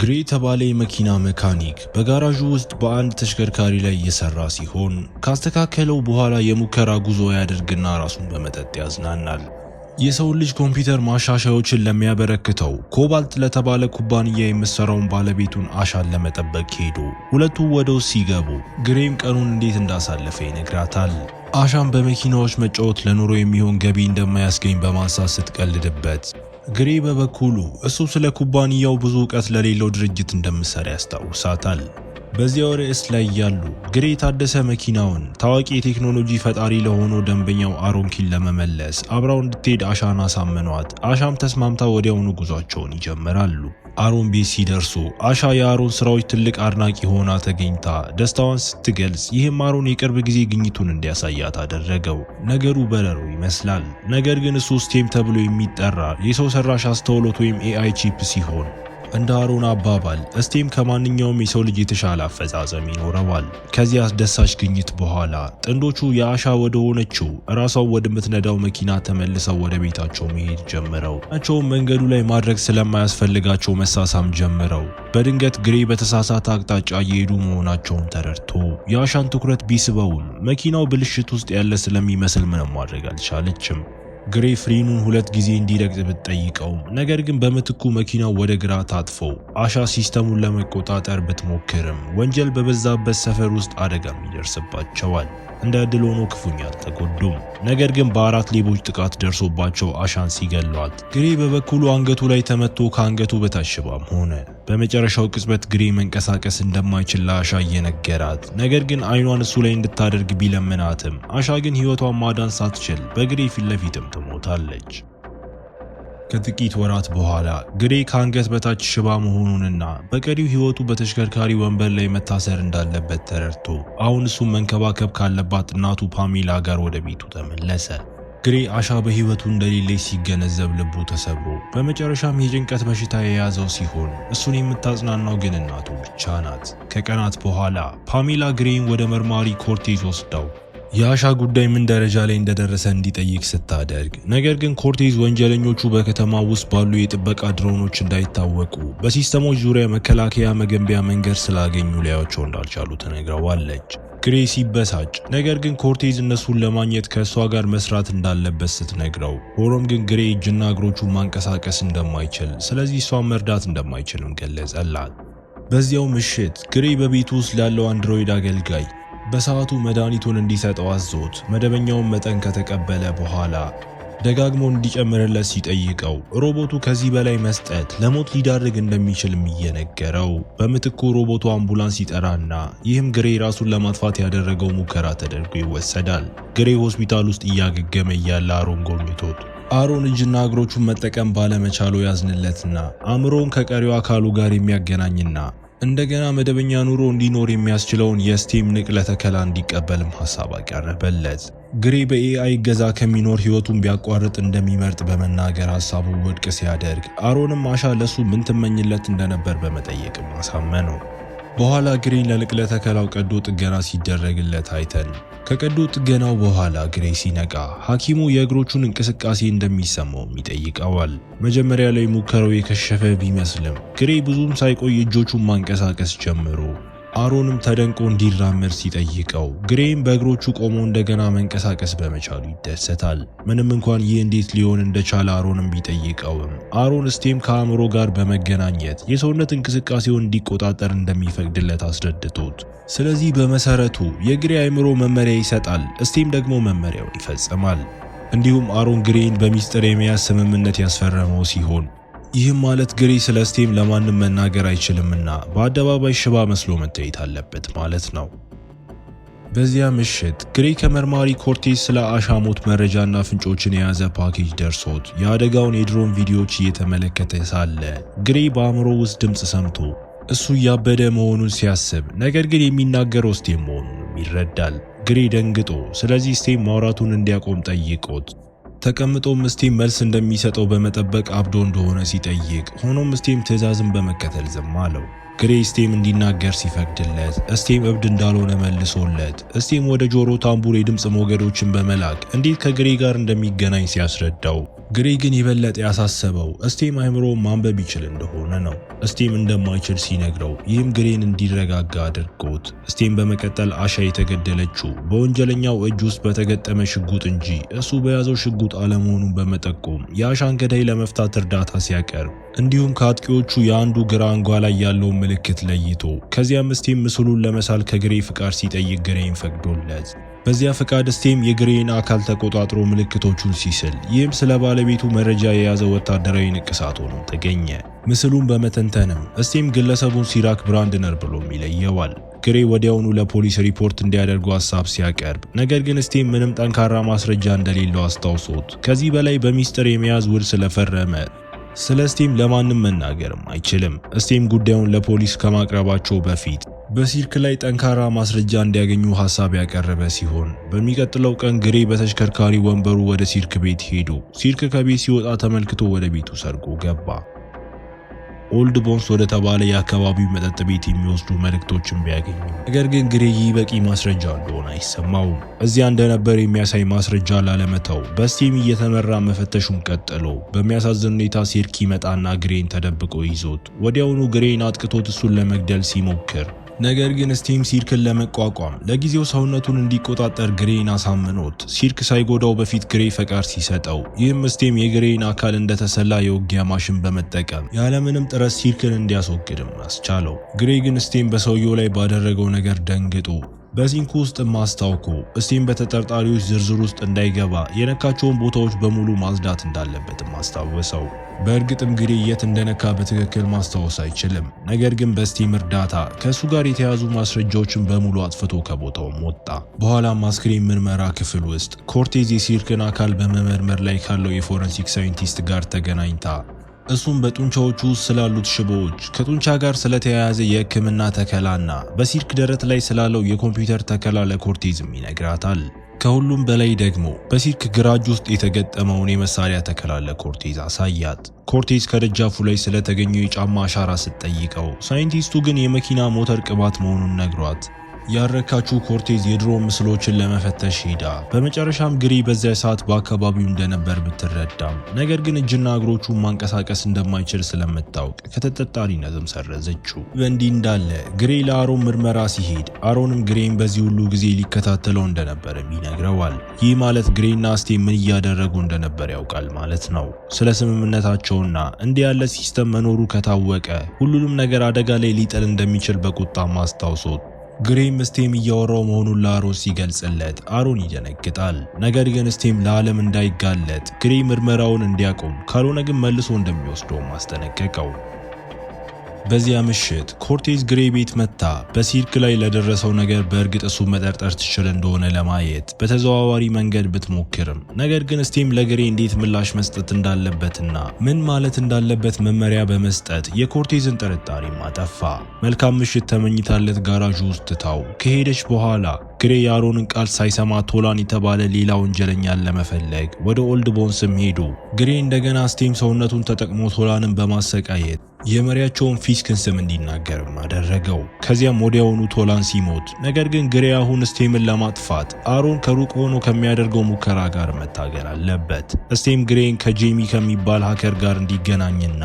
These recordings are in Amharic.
ግሬ የተባለ የመኪና መካኒክ በጋራዡ ውስጥ በአንድ ተሽከርካሪ ላይ እየሰራ ሲሆን ካስተካከለው በኋላ የሙከራ ጉዞ ያደርግና ራሱን በመጠጥ ያዝናናል። የሰው ልጅ ኮምፒውተር ማሻሻያዎችን ለሚያበረክተው ኮባልት ለተባለ ኩባንያ የምትሰራውን ባለቤቱን አሻን ለመጠበቅ ሄዶ ሁለቱ ወደ ውስጥ ሲገቡ ግሬም ቀኑን እንዴት እንዳሳለፈ ይነግራታል። አሻን በመኪናዎች መጫወት ለኑሮ የሚሆን ገቢ እንደማያስገኝ በማንሳት ስትቀልድበት ግሬ በበኩሉ እሱ ስለ ኩባንያው ብዙ ዕውቀት ለሌለው ድርጅት እንደምሰራ ያስታውሳታል። በዚያው ርዕስ ላይ ያሉ ግሬ የታደሰ መኪናውን ታዋቂ የቴክኖሎጂ ፈጣሪ ለሆነው ደንበኛው አሮንኪን ለመመለስ አብራው እንድትሄድ አሻን አሳምኗት አሻም ተስማምታ ወዲያውኑ ጉዟቸውን ይጀምራሉ። አሮን ቤት ሲደርሱ አሻ የአሮን ስራዎች ትልቅ አድናቂ ሆና ተገኝታ ደስታዋን ስትገልጽ ይህም አሮን የቅርብ ጊዜ ግኝቱን እንዲያሳያት አደረገው። ነገሩ በረሮ ይመስላል። ነገር ግን እሱ ስቴም ተብሎ የሚጠራ የሰው ሰራሽ አስተውሎት ወይም ኤአይ ቺፕ ሲሆን እንደ አሮን አባባል ስቴም ከማንኛውም የሰው ልጅ የተሻለ አፈጻጸም ይኖረዋል። ከዚህ አስደሳች ግኝት በኋላ ጥንዶቹ የአሻ ወደ ሆነችው ራሷን ወደምትነዳው መኪና ተመልሰው ወደ ቤታቸው መሄድ ጀምረው ናቸውም መንገዱ ላይ ማድረግ ስለማያስፈልጋቸው መሳሳም ጀምረው በድንገት ግሬ በተሳሳተ አቅጣጫ እየሄዱ መሆናቸውን ተረድቶ የአሻን ትኩረት ቢስበውም መኪናው ብልሽት ውስጥ ያለ ስለሚመስል ምንም ማድረግ አልቻለችም። ግሬ ፍሬኑን 2 ጊዜ እንዲረግጥ ብትጠይቀውም ነገር ግን በምትኩ መኪናው ወደ ግራ ታጥፎ አሻ ሲስተሙን ለመቆጣጠር ብትሞክርም ወንጀል በበዛበት ሰፈር ውስጥ አደጋም ይደርስባቸዋል። እንደ ዕድል ሆኖ ክፉኛ አልተጎዱም። ነገር ግን በ4 ሌቦች ጥቃት ደርሶባቸው አሻን ሲገሏት ግሬ በበኩሉ አንገቱ ላይ ተመቶ ከአንገቱ በታች ሽባም ሆነ። በመጨረሻው ቅጽበት ግሬ መንቀሳቀስ እንደማይችል ለአሻ እየነገራት ነገር ግን አይኗን እሱ ላይ እንድታደርግ ቢለምናትም አሻ ግን ሕይወቷን ማዳን ሳትችል በግሬ ፊት ለፊትም ትሞታለች። ከጥቂት ወራት በኋላ ግሬ ከአንገት በታች ሽባ መሆኑንና በቀሪው ሕይወቱ በተሽከርካሪ ወንበር ላይ መታሰር እንዳለበት ተረድቶ አሁን እሱን መንከባከብ ካለባት እናቱ ፓሜላ ጋር ወደ ቤቱ ተመለሰ። ግሬ አሻ በሕይወቱ እንደሌለች ሲገነዘብ ልቡ ተሰብሮ በመጨረሻም የጭንቀት በሽታ የያዘው ሲሆን እሱን የምታጽናናው ግን እናቱ ብቻ ናት። ከቀናት በኋላ ፓሜላ ግሬን ወደ መርማሪ ኮርቴዝ ወስዳው የአሻ ጉዳይ ምን ደረጃ ላይ እንደደረሰ እንዲጠይቅ ስታደርግ ነገር ግን ኮርቴዝ ወንጀለኞቹ በከተማ ውስጥ ባሉ የጥበቃ ድሮኖች እንዳይታወቁ በሲስተሞች ዙሪያ መከላከያ መገንቢያ መንገድ ስላገኙ ሊያዩቸው እንዳልቻሉ ትነግረዋለች። ግሬ ሲበሳጭ ነገር ግን ኮርቴዝ እነሱን ለማግኘት ከእሷ ጋር መስራት እንዳለበት ስትነግረው ሆኖም ግን ግሬ እጅና እግሮቹን ማንቀሳቀስ እንደማይችል ስለዚህ እሷን መርዳት እንደማይችልም ገለጸላት። በዚያው ምሽት ግሬ በቤቱ ውስጥ ላለው አንድሮይድ አገልጋይ በሰዓቱ መድኃኒቱን እንዲሰጠው አዞት መደበኛውን መጠን ከተቀበለ በኋላ ደጋግሞ እንዲጨምርለት ሲጠይቀው ሮቦቱ ከዚህ በላይ መስጠት ለሞት ሊዳርግ እንደሚችልም እየነገረው በምትኩ ሮቦቱ አምቡላንስ ይጠራና ይህም ግሬ ራሱን ለማጥፋት ያደረገው ሙከራ ተደርጎ ይወሰዳል። ግሬ ሆስፒታል ውስጥ እያገገመ እያለ አሮን ጎብኝቶት አሮን እጅና እግሮቹን መጠቀም ባለመቻሉ ያዝንለትና አእምሮውን ከቀሪው አካሉ ጋር የሚያገናኝና እንደገና መደበኛ ኑሮ እንዲኖር የሚያስችለውን የስቴም ንቅለ ተከላ እንዲቀበልም ሐሳብ አቀረበለት። ግሬ በኤአይ እገዛ ከሚኖር ሕይወቱን ቢያቋርጥ እንደሚመርጥ በመናገር ሐሳቡን ውድቅ ሲያደርግ አሮንም አሻ ለሱ ምን ትመኝለት እንደነበር በመጠየቅም አሳመነው። በኋላ ግሬን ለንቅለ ተከላው ቀዶ ጥገና ሲደረግለት አይተን ከቀዶ ጥገናው በኋላ ግሬ ሲነቃ ሐኪሙ የእግሮቹን እንቅስቃሴ እንደሚሰማውም ይጠይቀዋል። መጀመሪያ ላይ ሙከራው የከሸፈ ቢመስልም ግሬ ብዙም ሳይቆይ እጆቹን ማንቀሳቀስ ጀምሮ አሮንም ተደንቆ እንዲራመድ ሲጠይቀው ግሬም በእግሮቹ ቆሞ እንደገና መንቀሳቀስ በመቻሉ ይደሰታል። ምንም እንኳን ይህ እንዴት ሊሆን እንደቻለ አሮንም ቢጠይቀውም አሮን ስቴም ከአእምሮ ጋር በመገናኘት የሰውነት እንቅስቃሴውን እንዲቆጣጠር እንደሚፈቅድለት አስረድቶት ስለዚህ በመሰረቱ የግሬ አእምሮ መመሪያ ይሰጣል፣ ስቴም ደግሞ መመሪያውን ይፈጽማል። እንዲሁም አሮን ግሬን በሚስጥር የመያዝ ስምምነት ያስፈረመው ሲሆን ይህም ማለት ግሬ ስለ ስቴም ለማንም መናገር አይችልምና በአደባባይ ሽባ መስሎ መታየት አለበት ማለት ነው። በዚያ ምሽት ግሬ ከመርማሪ ኮርቴዝ ስለ አሻ ሞት መረጃና ፍንጮችን የያዘ ፓኬጅ ደርሶት የአደጋውን የድሮን ቪዲዮዎች እየተመለከተ ሳለ ግሬ በአእምሮ ውስጥ ድምፅ ሰምቶ እሱ እያበደ መሆኑን ሲያስብ ነገር ግን የሚናገረው ስቴም መሆኑንም ይረዳል። ግሬ ደንግጦ ስለዚህ ስቴም ማውራቱን እንዲያቆም ጠይቆት ተቀምጦም ስቴም መልስ እንደሚሰጠው በመጠበቅ አብዶ እንደሆነ ሲጠይቅ ሆኖም ስቴም ትዕዛዝን በመከተል ዝም አለው። ግሬ ስቴም እንዲናገር ሲፈቅድለት ስቴም እብድ እንዳልሆነ መልሶለት ስቴም ወደ ጆሮ ታምቡር የድምፅ ሞገዶችን በመላክ እንዴት ከግሬ ጋር እንደሚገናኝ ሲያስረዳው ግሬ ግን የበለጠ ያሳሰበው ስቴም አይምሮ ማንበብ ይችል እንደሆነ ነው። ስቴም እንደማይችል ሲነግረው ይህም ግሬን እንዲረጋጋ አድርጎት፣ ስቴም በመቀጠል አሻ የተገደለችው በወንጀለኛው እጅ ውስጥ በተገጠመ ሽጉጥ እንጂ እሱ በያዘው ሽጉጥ አለመሆኑን በመጠቆም የአሻን ገዳይ ለመፍታት እርዳታ ሲያቀርብ፣ እንዲሁም ከአጥቂዎቹ የአንዱ ግራ አንጓ ላይ ያለውን ምልክት ለይቶ ከዚያም ስቴም ምስሉን ለመሳል ከግሬ ፍቃድ ሲጠይቅ ግሬን ፈቅዶለት፣ በዚያ ፍቃድ ስቴም የግሬን አካል ተቆጣጥሮ ምልክቶቹን ሲስል፣ ይህም ስለ ባለቤቱ መረጃ የያዘ ወታደራዊ ንቅሳት ሆኖ ተገኘ። ምስሉን በመተንተንም ስቴም ግለሰቡን ሲራክ ብራንድነር ብሎም ይለየዋል። ግሬ ወዲያውኑ ለፖሊስ ሪፖርት እንዲያደርጉ ሀሳብ ሲያቀርብ፣ ነገር ግን ስቴም ምንም ጠንካራ ማስረጃ እንደሌለው አስታውሶት ከዚህ በላይ በሚስጥር የመያዝ ውል ስለፈረመ ስለ ስቴም ለማንም መናገርም አይችልም። ስቴም ጉዳዩን ለፖሊስ ከማቅረባቸው በፊት በሲርክ ላይ ጠንካራ ማስረጃ እንዲያገኙ ሀሳብ ያቀረበ ሲሆን፣ በሚቀጥለው ቀን ግሬ በተሽከርካሪ ወንበሩ ወደ ሲርክ ቤት ሄዶ ሲርክ ከቤት ሲወጣ ተመልክቶ ወደ ቤቱ ሰርጎ ገባ። ኦልድ ቦንስ ወደ ተባለ የአካባቢው መጠጥ ቤት የሚወስዱ መልእክቶችን ቢያገኙ፣ ነገር ግን ግሬ ይህ በቂ ማስረጃ እንደሆነ አይሰማውም። እዚያ እንደነበር የሚያሳይ ማስረጃ ላለመተው በስቴም እየተመራ መፈተሹን ቀጥሎ፣ በሚያሳዝን ሁኔታ ሲርክ ይመጣና ግሬን ተደብቆ ይዞት ወዲያውኑ ግሬን አጥቅቶት እሱን ለመግደል ሲሞክር፣ ነገር ግን ስቴም ሲርክን ለመቋቋም ለጊዜው ሰውነቱን እንዲቆጣጠር ግሬን አሳምኖት ሲርክ ሳይጎዳው በፊት ግሬ ፈቃድ ሲሰጠው፣ ይህም ስቴም የግሬን አካል እንደተሰላ የውጊያ ማሽን በመጠቀም ያለምንም ጥረት ሲርክን እንዲያስወግድም አስቻለው። ግሬ ግን ስቴም በሰውየው ላይ ባደረገው ነገር ደንግጦ በሲንኩ ውስጥ ማስታውኮ ስቴም በተጠርጣሪዎች ዝርዝር ውስጥ እንዳይገባ የነካቸውን ቦታዎች በሙሉ ማጽዳት እንዳለበትም አስታወሰው። በእርግጥም ግሬ የት እንደነካ በትክክል ማስታወስ አይችልም። ነገር ግን በስቴም እርዳታ ከእሱ ጋር የተያዙ ማስረጃዎችን በሙሉ አጥፍቶ ከቦታውም ወጣ። በኋላም አስክሬን ምርመራ ክፍል ውስጥ ኮርቴዝ የሲርክን አካል በመመርመር ላይ ካለው የፎረንሲክ ሳይንቲስት ጋር ተገናኝታ እሱም በጡንቻዎቹ ውስጥ ስላሉት ሽቦዎች፣ ከጡንቻ ጋር ስለተያያዘ የሕክምና ተከላና በሲርክ ደረት ላይ ስላለው የኮምፒውተር ተከላ ለኮርቴዝም ይነግራታል። ከሁሉም በላይ ደግሞ በሲርክ ግራ እጅ ውስጥ የተገጠመውን የመሳሪያ ተከላ ለኮርቴዝ አሳያት። ኮርቴዝ ከደጃፉ ላይ ስለተገኘው የጫማ አሻራ ስትጠይቀው፣ ሳይንቲስቱ ግን የመኪና ሞተር ቅባት መሆኑን ነግሯት ያረካችው ኮርቴዝ የድሮ ምስሎችን ለመፈተሽ ሄዳ በመጨረሻም ግሬ በዚያ ሰዓት በአካባቢው እንደነበር ብትረዳም፣ ነገር ግን እጅና እግሮቹን ማንቀሳቀስ እንደማይችል ስለምታውቅ ከተጠርጣሪነትም ሰረዘችው። በእንዲህ እንዳለ ግሬ ለአሮን ምርመራ ሲሄድ አሮንም ግሬን በዚህ ሁሉ ጊዜ ሊከታተለው እንደነበርም ይነግረዋል። ይህ ማለት ግሬና ስቴም ምን እያደረጉ እንደነበር ያውቃል ማለት ነው። ስለ ስምምነታቸውና እንዲህ ያለ ሲስተም መኖሩ ከታወቀ ሁሉንም ነገር አደጋ ላይ ሊጥል እንደሚችል በቁጣ ማስታውሶት ግሬም ስቴም እያወራው መሆኑን ለአሮን ሲገልጽለት አሮን ይደነግጣል። ነገር ግን ስቴም ለዓለም እንዳይጋለጥ ግሬ ምርመራውን እንዲያቆም ካልሆነ ግን መልሶ እንደሚወስደው ማስጠነቀቀው። በዚያ ምሽት ኮርቴዝ ግሬ ቤት መታ በሲርክ ላይ ለደረሰው ነገር በእርግጥ እሱ መጠርጠር ትችል እንደሆነ ለማየት በተዘዋዋሪ መንገድ ብትሞክርም፣ ነገር ግን ስቴም ለግሬ እንዴት ምላሽ መስጠት እንዳለበትና ምን ማለት እንዳለበት መመሪያ በመስጠት የኮርቴዝን ጥርጣሬ አጠፋ። መልካም ምሽት ተመኝታለት ጋራዡ ውስጥ ትታው ከሄደች በኋላ ግሬ የአሮንን ቃል ሳይሰማ ቶላን የተባለ ሌላ ወንጀለኛን ለመፈለግ ወደ ኦልድ ቦንስም ሄዶ ግሬ እንደገና ስቴም ሰውነቱን ተጠቅሞ ቶላንን በማሰቃየት የመሪያቸውን ፊስክን ስም እንዲናገርም አደረገው። ከዚያም ወዲያውኑ ቶላን ሲሞት፣ ነገር ግን ግሬ አሁን ስቴምን ለማጥፋት አሮን ከሩቅ ሆኖ ከሚያደርገው ሙከራ ጋር መታገል አለበት። ስቴም ግሬን ከጄሚ ከሚባል ሀከር ጋር እንዲገናኝና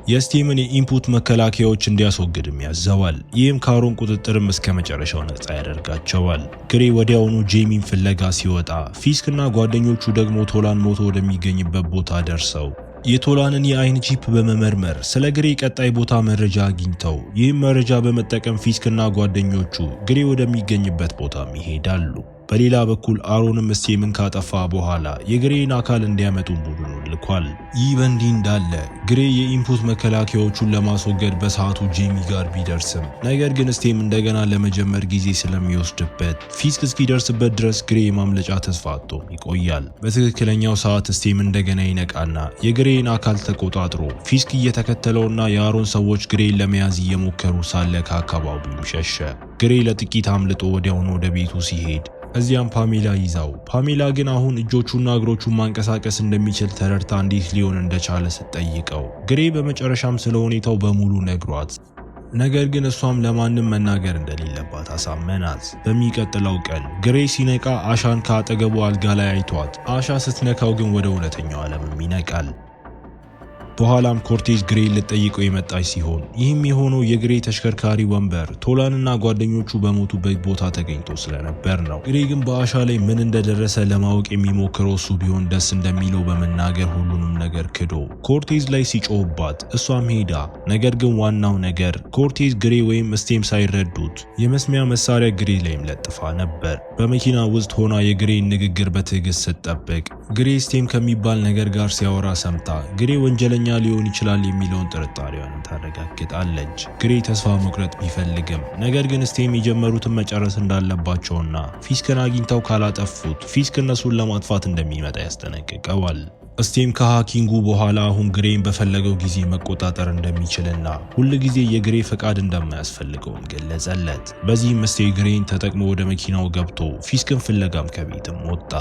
የስቴምን የኢንፑት መከላከያዎች እንዲያስወግድም ያዘዋል። ይህም ከአሮን ቁጥጥርም እስከ መጨረሻው ነጻ ያደርጋቸዋል። ግሬ ወዲያውኑ ጄሚን ፍለጋ ሲወጣ ፊስክና ጓደኞቹ ደግሞ ቶላን ሞቶ ወደሚገኝበት ቦታ ደርሰው የቶላንን የአይን ቺፕ በመመርመር ስለ ግሬ ቀጣይ ቦታ መረጃ አግኝተው ይህም መረጃ በመጠቀም ፊስክና ጓደኞቹ ግሬ ወደሚገኝበት ቦታም ይሄዳሉ። በሌላ በኩል አሮንም ስቴምን ካጠፋ በኋላ የግሬን አካል እንዲያመጡ ቡድኑን ልኳል። ይህ በእንዲህ እንዳለ ግሬ የኢንፑት መከላከያዎቹን ለማስወገድ በሰዓቱ ጄሚ ጋር ቢደርስም፣ ነገር ግን ስቴም እንደገና ለመጀመር ጊዜ ስለሚወስድበት ፊስክ እስኪደርስበት ድረስ ግሬ የማምለጫ ተስፋ አጥቶም ይቆያል። በትክክለኛው ሰዓት ስቴም እንደገና ይነቃና የግሬን አካል ተቆጣጥሮ ፊስክ እየተከተለውና የአሮን ሰዎች ግሬን ለመያዝ እየሞከሩ ሳለ ከአካባቢውም ሸሸ። ግሬ ለጥቂት አምልጦ ወዲያውኑ ወደ ቤቱ ሲሄድ እዚያም ፓሜላ ይዛው፣ ፓሜላ ግን አሁን እጆቹና እግሮቹን ማንቀሳቀስ እንደሚችል ተረድታ እንዴት ሊሆን እንደቻለ ስትጠይቀው ግሬ በመጨረሻም ስለ ሁኔታው በሙሉ ነግሯት ነገር ግን እሷም ለማንም መናገር እንደሌለባት አሳመናት። በሚቀጥለው ቀን ግሬ ሲነቃ አሻን ከአጠገቡ አልጋ ላይ አይቷት፣ አሻ ስትነካው ግን ወደ እውነተኛው ዓለምም ይነቃል። በኋላም ኮርቴዝ ግሬ ልትጠይቀው የመጣች ሲሆን ይህም የሆነው የግሬ ተሽከርካሪ ወንበር ቶላንና ጓደኞቹ በሞቱበት ቦታ ተገኝቶ ስለነበር ነው። ግሬ ግን በአሻ ላይ ምን እንደደረሰ ለማወቅ የሚሞክረው እሱ ቢሆን ደስ እንደሚለው በመናገር ሁሉንም ነገር ክዶ ኮርቴዝ ላይ ሲጮህባት እሷም ሄዳ፣ ነገር ግን ዋናው ነገር ኮርቴዝ ግሬ ወይም ስቴም ሳይረዱት የመስሚያ መሳሪያ ግሬ ላይም ለጥፋ ነበር። በመኪና ውስጥ ሆና የግሬን ንግግር በትዕግስት ስትጠብቅ ግሬ ስቴም ከሚባል ነገር ጋር ሲያወራ ሰምታ ግሬ ወንጀለኛ ሊሆን ይችላል የሚለውን ጥርጣሬዋን ታረጋግጣለች። ግሬ ተስፋ መቁረጥ ቢፈልግም ነገር ግን ስቴም የጀመሩትን መጨረስ እንዳለባቸውና ፊስክን አግኝተው ካላጠፉት ፊስክ እነሱን ለማጥፋት እንደሚመጣ ያስጠነቅቀዋል። ስቴም ከሃኪንጉ በኋላ አሁን ግሬን በፈለገው ጊዜ መቆጣጠር እንደሚችልና ሁል ጊዜ የግሬ ፈቃድ እንደማያስፈልገውም ገለጸለት። በዚህም ስቴም ግሬን ተጠቅሞ ወደ መኪናው ገብቶ ፊስክን ፍለጋም ከቤትም ወጣ።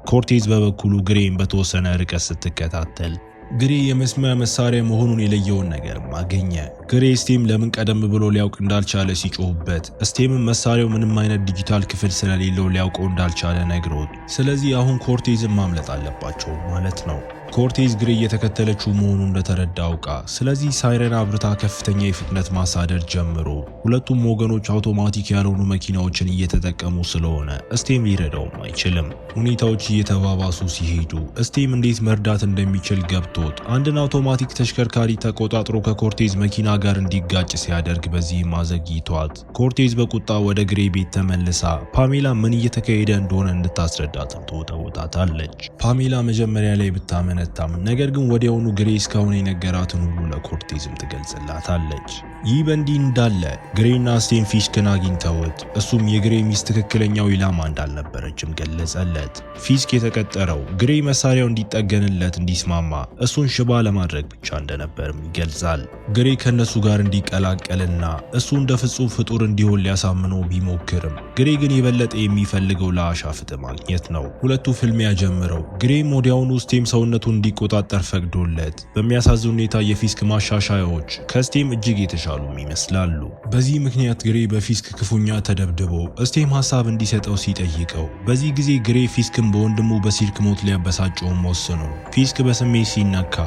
ኮርቴዝ በበኩሉ ግሬን በተወሰነ ርቀት ስትከታተል ግሬ የመስሚያ መሳሪያ መሆኑን የለየውን ነገር አገኘ። ግሬ ስቴም ለምን ቀደም ብሎ ሊያውቅ እንዳልቻለ ሲጮህበት ስቴምም መሳሪያው ምንም አይነት ዲጂታል ክፍል ስለሌለው ሊያውቀው እንዳልቻለ ነግሮት፣ ስለዚህ አሁን ኮርቴዝን ማምለጥ አለባቸው ማለት ነው። ኮርቴዝ ግሬ እየተከተለችው መሆኑን እንደተረዳ አውቃ ስለዚህ ሳይረን አብርታ ከፍተኛ የፍጥነት ማሳደር ጀምሮ ሁለቱም ወገኖች አውቶማቲክ ያልሆኑ መኪናዎችን እየተጠቀሙ ስለሆነ ስቴም ሊረዳውም አይችልም። ሁኔታዎች እየተባባሱ ሲሄዱ ስቴም እንዴት መርዳት እንደሚችል ገብቶት አንድን አውቶማቲክ ተሽከርካሪ ተቆጣጥሮ ከኮርቴዝ መኪና ጋር እንዲጋጭ ሲያደርግ በዚህም አዘግይቷት ኮርቴዝ በቁጣ ወደ ግሬ ቤት ተመልሳ ፓሜላ ምን እየተካሄደ እንደሆነ እንድታስረዳትም ትወጣታለች። ፓሜላ መጀመሪያ ላይ ብታመነ ነገር ግን ወዲያውኑ ግሬ እስካሁን የነገራትን ሁሉ ለኮርቴዝም ትገልጽላታለች። ይህ በእንዲህ እንዳለ ግሬና ስቴም ፊስክን አግኝተውት እሱም የግሬ ሚስት ትክክለኛው ኢላማ እንዳልነበረችም ገለጸለት። ፊስክ የተቀጠረው ግሬ መሳሪያው እንዲጠገንለት እንዲስማማ እሱን ሽባ ለማድረግ ብቻ እንደነበርም ይገልጻል። ግሬ ከነሱ ጋር እንዲቀላቀልና እሱ እንደ ፍጹም ፍጡር እንዲሆን ሊያሳምነው ቢሞክርም ግሬ ግን የበለጠ የሚፈልገው ለአሻ ፍትህ ማግኘት ነው። ሁለቱ ፍልሚያ ጀምረው ግሬም ወዲያውኑ ስቴም ሰውነቱ እንዲቆጣጠር ፈቅዶለት በሚያሳዝን ሁኔታ የፊስክ ማሻሻያዎች ከስቴም እጅግ የተሻሉም ይመስላሉ። በዚህ ምክንያት ግሬ በፊስክ ክፉኛ ተደብድቦ ስቴም ሀሳብ እንዲሰጠው ሲጠይቀው በዚህ ጊዜ ግሬ ፊስክን በወንድሙ በሲርክ ሞት ሊያበሳጨውም ወስኖ ፊስክ በስሜት ሲነካ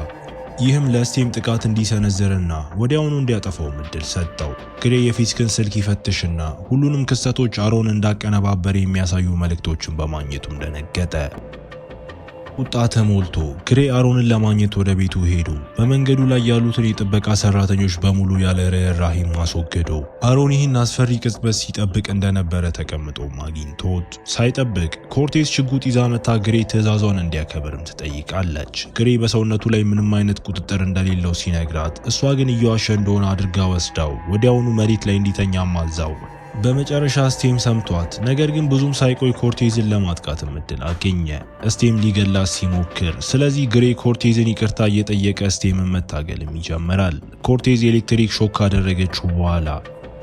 ይህም ለስቴም ጥቃት እንዲሰነዝርና ወዲያውኑ እንዲያጠፋው እድል ሰጠው። ግሬ የፊስክን ስልክ ይፈትሽና ሁሉንም ክስተቶች አሮን እንዳቀነባበረ የሚያሳዩ መልእክቶችን በማግኘቱ ደነገጠ። ቁጣ ተሞልቶ ግሬ አሮንን ለማግኘት ወደ ቤቱ ሄዱ። በመንገዱ ላይ ያሉትን የጥበቃ ሰራተኞች በሙሉ ያለ ርህራሄ አስወገዶ አሮን ይህን አስፈሪ ቅጽበት ሲጠብቅ እንደነበረ ተቀምጦ አግኝቶት ሳይጠብቅ ኮርቴዝ ሽጉጥ ይዛ መታ ግሬ ትዕዛዟን እንዲያከብርም ትጠይቃለች። ግሬ በሰውነቱ ላይ ምንም አይነት ቁጥጥር እንደሌለው ሲነግራት እሷ ግን እየዋሸ እንደሆነ አድርጋ ወስዳው ወዲያውኑ መሬት ላይ እንዲተኛ ማዛው። በመጨረሻ ስቴም ሰምቷት ነገር ግን ብዙም ሳይቆይ ኮርቴዝን ለማጥቃትም እድል አገኘ። ስቴም ሊገላት ሲሞክር ስለዚህ ግሬ ኮርቴዝን ይቅርታ እየጠየቀ ስቴምን መታገልም ይጀምራል። ኮርቴዝ ኤሌክትሪክ ሾክ ካደረገችው በኋላ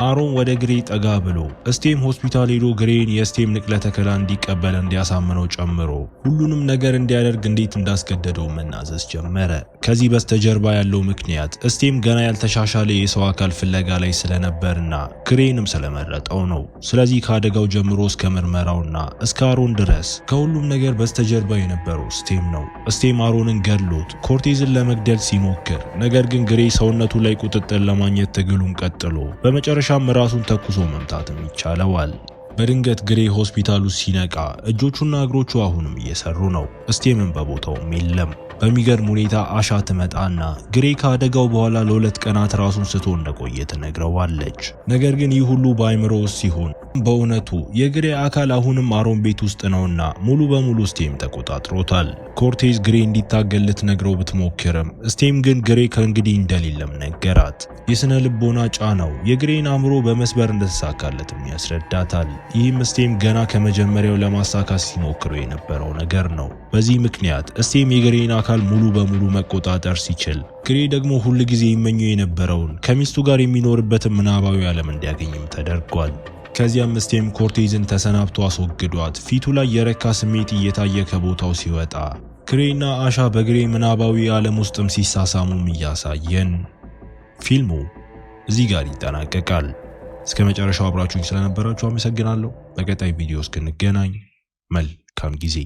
አሮን ወደ ግሬ ጠጋ ብሎ ስቴም ሆስፒታል ሄዶ ግሬን የስቴም ንቅለ ተከላ እንዲቀበል እንዲያሳምነው ጨምሮ ሁሉንም ነገር እንዲያደርግ እንዴት እንዳስገደደው መናዘዝ ጀመረ። ከዚህ በስተጀርባ ያለው ምክንያት ስቴም ገና ያልተሻሻለ የሰው አካል ፍለጋ ላይ ስለነበርና ግሬንም ስለመረጠው ነው። ስለዚህ ከአደጋው ጀምሮ እስከ ምርመራውና እስከ አሮን ድረስ ከሁሉም ነገር በስተጀርባ የነበረው ስቴም ነው። ስቴም አሮንን ገድሎት ኮርቴዝን ለመግደል ሲሞክር ነገር ግን ግሬ ሰውነቱ ላይ ቁጥጥር ለማግኘት ትግሉን ቀጥሎ በመጨረሻም ራሱን ተኩሶ መምታትም ይቻለዋል። በድንገት ግሬ ሆስፒታል ውስጥ ሲነቃ እጆቹና እግሮቹ አሁንም እየሰሩ ነው። ስቴምን በቦታውም የለም። በሚገርም ሁኔታ አሻ ትመጣና ግሬ ከአደጋው በኋላ ለ2 ቀናት ራሱን ስቶ እንደቆየ ትነግረዋለች። ነገር ግን ይህ ሁሉ በአይምሮ ውስጥ ሲሆን በእውነቱ የግሬ አካል አሁንም አሮን ቤት ውስጥ ነውና ሙሉ በሙሉ ስቴም ተቆጣጥሮታል። ኮርቴዝ ግሬ እንዲታገል ልትነግረው ብትሞክርም ስቴም ግን ግሬ ከእንግዲህ እንደሌለም ነገራት። የስነ ልቦና ጫናው የግሬን አእምሮ በመስበር እንደተሳካለትም ያስረዳታል። ይህም ስቴም ገና ከመጀመሪያው ለማሳካት ሲሞክረው የነበረው ነገር ነው። በዚህ ምክንያት ስቴም የግሬን አካል ሙሉ በሙሉ መቆጣጠር ሲችል ግሬ ደግሞ ሁል ጊዜ ይመኘው የነበረውን ከሚስቱ ጋር የሚኖርበትን ምናባዊ ዓለም እንዲያገኝም ተደርጓል። ከዚያም ስቴም ኮርቴዝን ተሰናብቶ አስወግዷት ፊቱ ላይ የረካ ስሜት እየታየ ከቦታው ሲወጣ ግሬና አሻ በግሬ ምናባዊ ዓለም ውስጥም ሲሳሳሙም እያሳየን ፊልሙ እዚህ ጋር ይጠናቀቃል። እስከ መጨረሻው አብራችሁኝ ስለነበራችሁ አመሰግናለሁ። በቀጣይ ቪዲዮ እስክንገናኝ መልካም ጊዜ